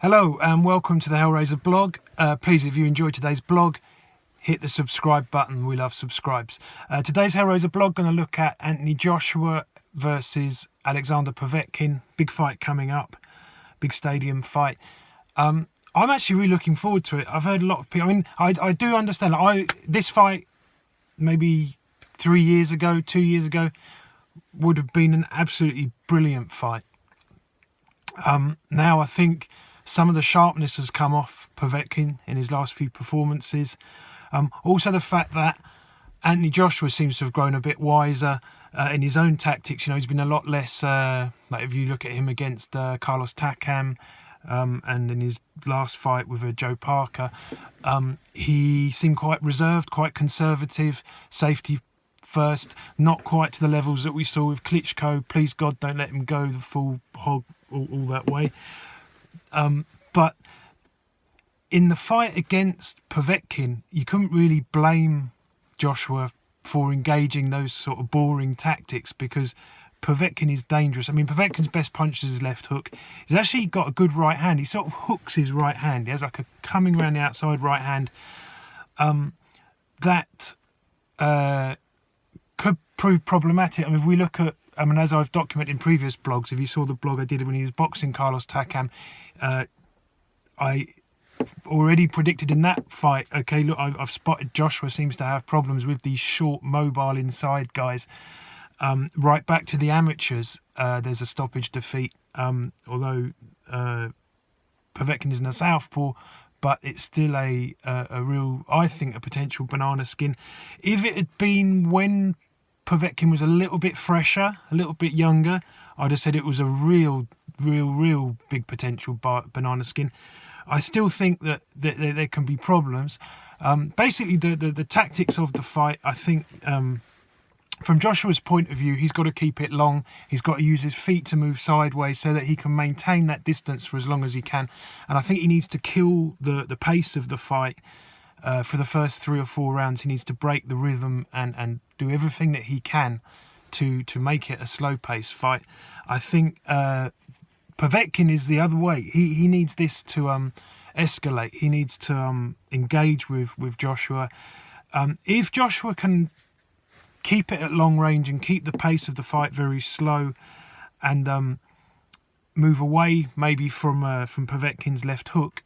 Hello and welcome to the Hellraiser blog. Please, if you enjoyed today's blog, hit the subscribe button. We love subscribes. Today's Hellraiser blog going to look at Anthony Joshua versus Alexander Povetkin. Big fight coming up, big stadium fight. I'm actually really looking forward to it. I've heard a lot of people. I mean, I do understand. This fight maybe 2 years ago would have been an absolutely brilliant fight. Now I think some of the sharpness has come off Povetkin in his last few performances. Also the fact that Anthony Joshua seems to have grown a bit wiser in his own tactics. You know, he's been a lot less, like if you look at him against Carlos Takam and in his last fight with Joe Parker, he seemed quite reserved, quite conservative, safety first, not quite to the levels that we saw with Klitschko. Please God, don't let him go the full hog all that way. But in the fight against Povetkin, you couldn't really blame Joshua for engaging those sort of boring tactics because Povetkin is dangerous. I mean, Povetkin's best punch is his left hook. He's actually got a good right hand. He sort of hooks his right hand. He has like a coming around the outside right hand that could prove problematic. I mean, if we look at, as I've documented in previous blogs, if you saw the blog I did when he was boxing Carlos Takam, I already predicted in that fight, okay, look, I've spotted Joshua seems to have problems with these short, mobile inside guys. Right back to the amateurs, there's a stoppage defeat, although Povetkin isn't a southpaw, but it's still a real, I think, a potential banana skin. If it had been when Povetkin was a little bit fresher, a little bit younger, I'd have said it was a real big potential banana skin. I still think that there can be problems. Basically, the tactics of the fight, I think, from Joshua's point of view, he's got to keep it long. He's got to use his feet to move sideways so that he can maintain that distance for as long as he can. And I think he needs to kill the pace of the fight for the first 3 or 4 rounds. He needs to break the rhythm and do everything that he can to make it a slow pace fight. I think Povetkin is the other way. He needs this to escalate. He needs to engage with Joshua. If Joshua can keep it at long range and keep the pace of the fight very slow and move away maybe from Povetkin's left hook,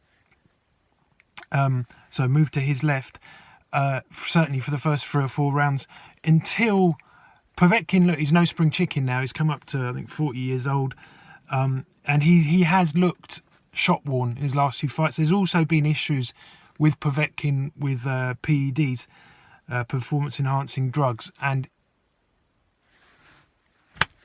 so move to his left, certainly for the first 3 or 4 rounds, until Povetkin, look, he's no spring chicken now. He's come up to, I think, 40 years old. And he has looked shot-worn in his last 2 fights. There's also been issues with Povetkin with PEDs, performance-enhancing drugs. And,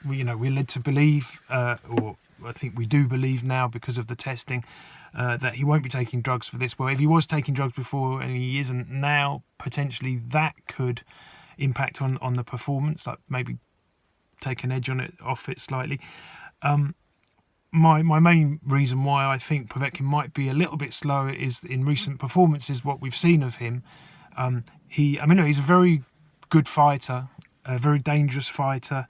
we're led to believe, or I think we do believe now because of the testing, that he won't be taking drugs for this. Well, if he was taking drugs before and he isn't now, potentially that could impact on the performance, like maybe take an edge off it slightly. My main reason why I think Povetkin might be a little bit slower is in recent performances, what we've seen of him. He's a very good fighter, a very dangerous fighter,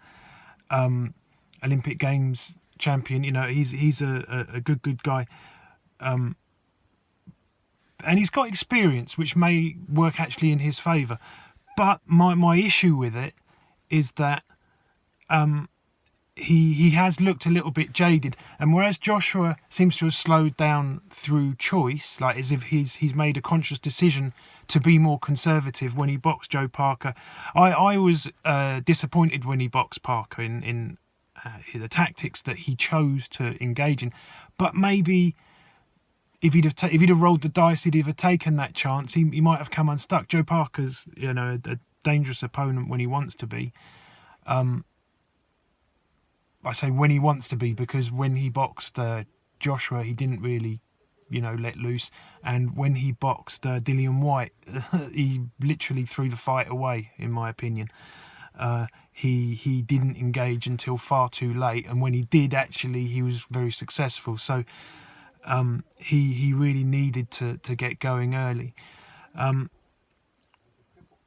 Olympic Games champion. He's a good guy. And he's got experience, which may work actually in his favour. But my issue with it is that he has looked a little bit jaded, and whereas Joshua seems to have slowed down through choice, like as if he's made a conscious decision to be more conservative when he boxed Joe Parker. I was disappointed when he boxed Parker in the tactics that he chose to engage in, but maybe if he'd have rolled the dice, he'd have taken that chance. He might have come unstuck. Joe Parker's a dangerous opponent when he wants to be. I say when he wants to be because when he boxed Joshua, he didn't really, let loose. And when he boxed Dillian Whyte, he literally threw the fight away, in my opinion. He didn't engage until far too late, and when he did, actually, he was very successful. So he really needed to get going early.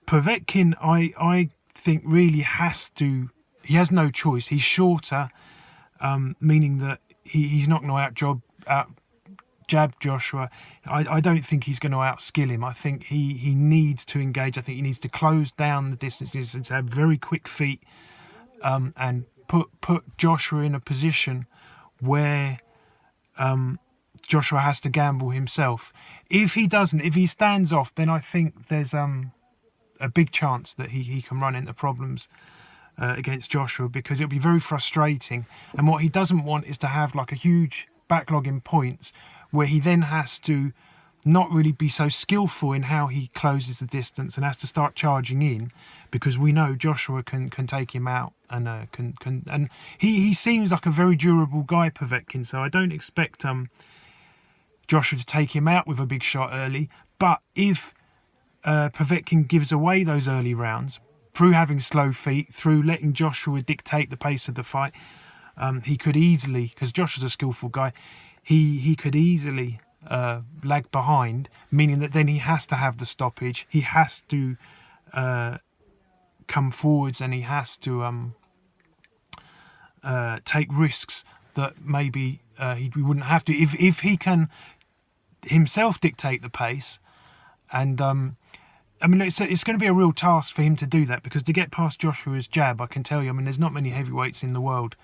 Povetkin, I think, really has to. He has no choice. He's shorter, meaning that he's not going to jab Joshua. I don't think he's going to outskill him. I think he needs to engage. I think he needs to close down the distance. He needs to have very quick feet and put Joshua in a position where Joshua has to gamble himself. If he doesn't, if he stands off, then I think there's a big chance that he can run into problems against Joshua, because it'll be very frustrating. And what he doesn't want is to have like a huge backlog in points where he then has to not really be so skillful in how he closes the distance and has to start charging in, because we know Joshua can take him out and and he seems like a very durable guy, Povetkin, so I don't expect Joshua to take him out with a big shot early. But if Povetkin gives away those early rounds through having slow feet, through letting Joshua dictate the pace of the fight, he could easily, because Joshua's a skillful guy, he could easily lag behind, meaning that then he has to have the stoppage, he has to come forwards, and he has to take risks that maybe he wouldn't have to if he can himself dictate the pace. And I mean, it's going to be a real task for him to do that, because to get past Joshua's jab, I can tell you, I mean, there's not many heavyweights in the world,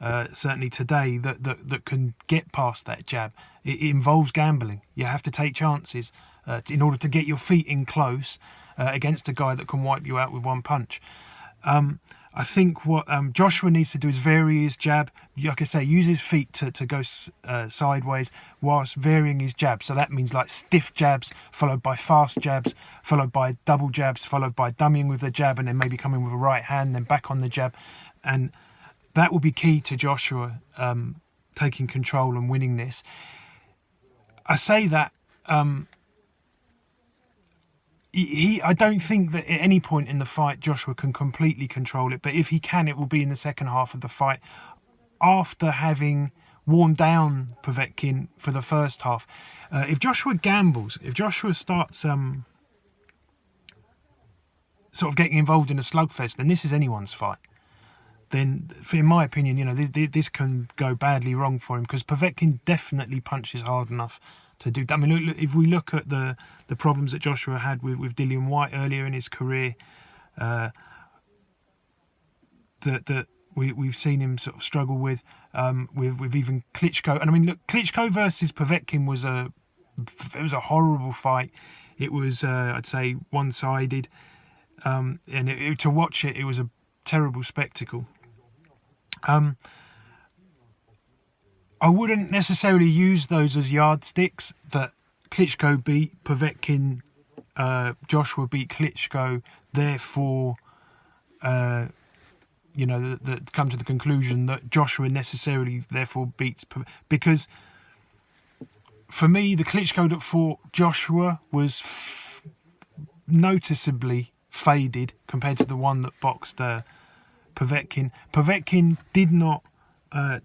certainly today, that can get past that jab. It involves gambling. You have to take chances in order to get your feet in close against a guy that can wipe you out with one punch. I think what Joshua needs to do is vary his jab. Like I say, use his feet to go sideways whilst varying his jab. So that means like stiff jabs, followed by fast jabs, followed by double jabs, followed by dummying with the jab, and then maybe coming with a right hand, then back on the jab. And that will be key to Joshua taking control and winning this. I say that I don't think that at any point in the fight Joshua can completely control it, but if he can, it will be in the second half of the fight, after having worn down Povetkin for the first half. If Joshua gambles, if Joshua starts sort of getting involved in a slugfest, then this is anyone's fight. Then, in my opinion, you know, this can go badly wrong for him, because Povetkin definitely punches hard enough to do that. I mean, look, if we look at the problems that Joshua had with Dillian Whyte earlier in his career, that we've seen him sort of struggle with even Klitschko. And I mean, look, Klitschko versus Povetkin was a horrible fight. It was, I'd say, one-sided, and to watch it was a terrible spectacle. I wouldn't necessarily use those as yardsticks, that Klitschko beat Povetkin, Joshua beat Klitschko, therefore, you know, that come to the conclusion that Joshua necessarily therefore beats Povetkin. Because for me, the Klitschko that fought Joshua was noticeably faded compared to the one that boxed Povetkin. Povetkin did not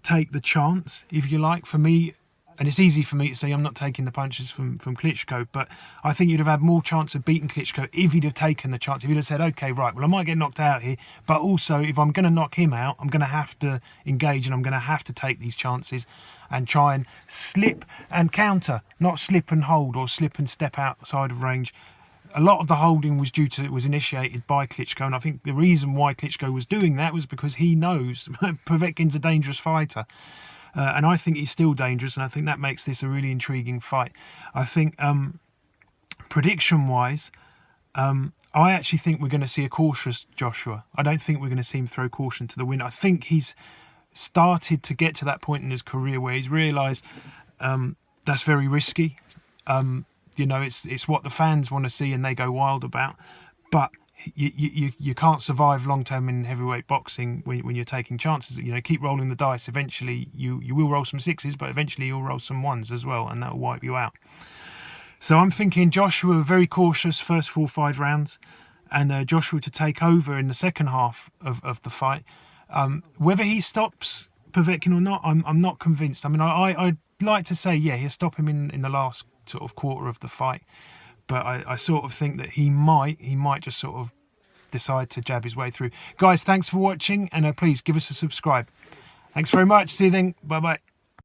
take the chance, if you like, for me, and it's easy for me to say I'm not taking the punches from Klitschko, but I think you'd have had more chance of beating Klitschko if he'd have taken the chance, if he'd have said, okay, right, well, I might get knocked out here, but also if I'm going to knock him out, I'm going to have to engage, and I'm going to have to take these chances and try and slip and counter, not slip and hold or slip and step outside of range. A lot of the holding was initiated by Klitschko, and I think the reason why Klitschko was doing that was because he knows Povetkin's a dangerous fighter, and I think he's still dangerous, and I think that makes this a really intriguing fight. I think prediction-wise, I actually think we're going to see a cautious Joshua. I don't think we're going to see him throw caution to the wind. I think he's started to get to that point in his career where he's realised that's very risky. You know, it's what the fans want to see and they go wild about, but you can't survive long term in heavyweight boxing when you're taking chances. You know, keep rolling the dice. Eventually, you will roll some sixes, but eventually you'll roll some ones as well, and that will wipe you out. So I'm thinking Joshua very cautious first 4-5 rounds, and Joshua to take over in the second half of the fight. Whether he stops Povetkin or not, I'm not convinced. I mean, I'd like to say, yeah, he'll stop him in the last sort of quarter of the fight, but I sort of think that he might just sort of decide to jab his way through. Guys, thanks for watching, and please give us a subscribe. Thanks very much. See you then. Bye bye.